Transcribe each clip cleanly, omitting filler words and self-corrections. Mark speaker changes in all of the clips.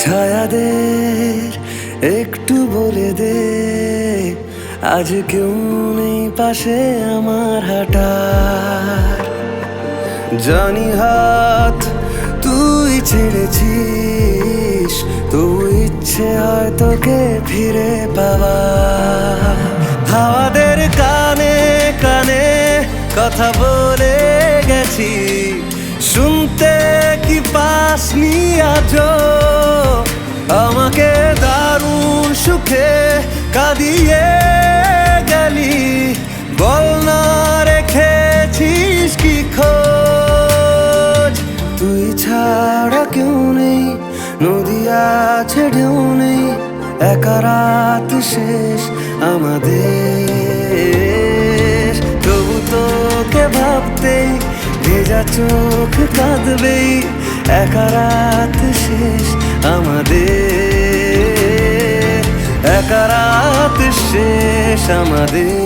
Speaker 1: ছায়াদের একটু বলে দে, আজ কেউ নেই পাশে আমার হাঁটার। জানি হাত তুই ছেড়েছিস, তুই ইচ্ছে হয় তোকে ফিরে পাওয়া। হাওয়াদের কানে কানে কথা বলে গেছি, শুনতে কি পাসনি আজও? আমাকে দারুণ সুখে কাঁদিয়ে গেলি, বল না রেখেছিস কি খোঁজ? তুই ছাড়া কেউ নেই, নদী আছে ঢেউ নেই, একা রাত শেষ আমাদের। তবু তোকে ভাবতেই ভেজা চোখ কাঁদবেই, একা রাত শেষ আমাদের, একা রাত শেষ আমাদের।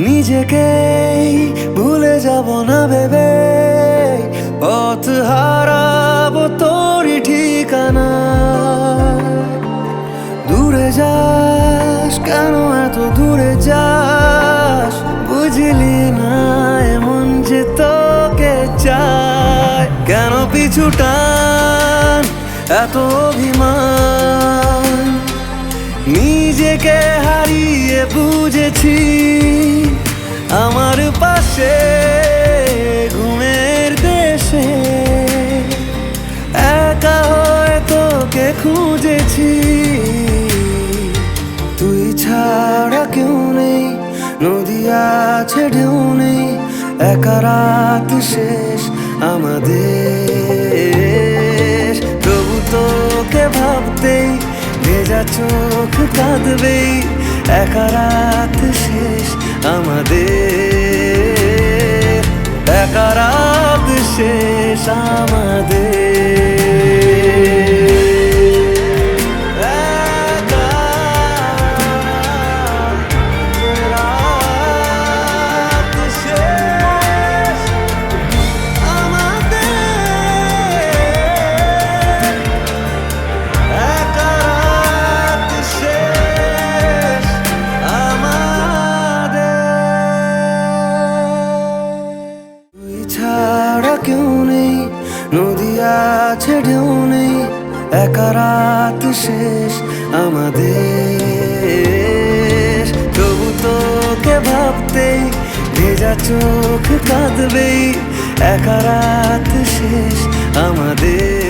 Speaker 1: নিজেকেই ভুলে যাব না ভেবে, পথ হারাবো তোরই ঠিকানা। দূরে যাস কেন, এত দূরে যাস, বুঝলি না এমন যে তোকে চায়। কেন পিছু টান, এত অভিমান, নিজেকে হারিয়ে বুঝেছি আমার পাশে ঘুমের দেশে একা হয়ে তোকে খুঁজেছি। তুই ছাড়া কেউ নেই, নদী আছে ঢেউ নেই, একা রাত শেষ আমাদের। তবু তোকে ভাবতেই ভেজা চোখ কাঁদবেই, একা রাত শেষ আমাদের, একা রাত শেষ আমাদের। কেউ নেই, নদী আছে ঢেউ নেই, একা রাত শেষ আমাদের। তবু তোকে ভাবতেই ভেজা চোখ কাঁদবেই, একা রাত শেষ আমাদের।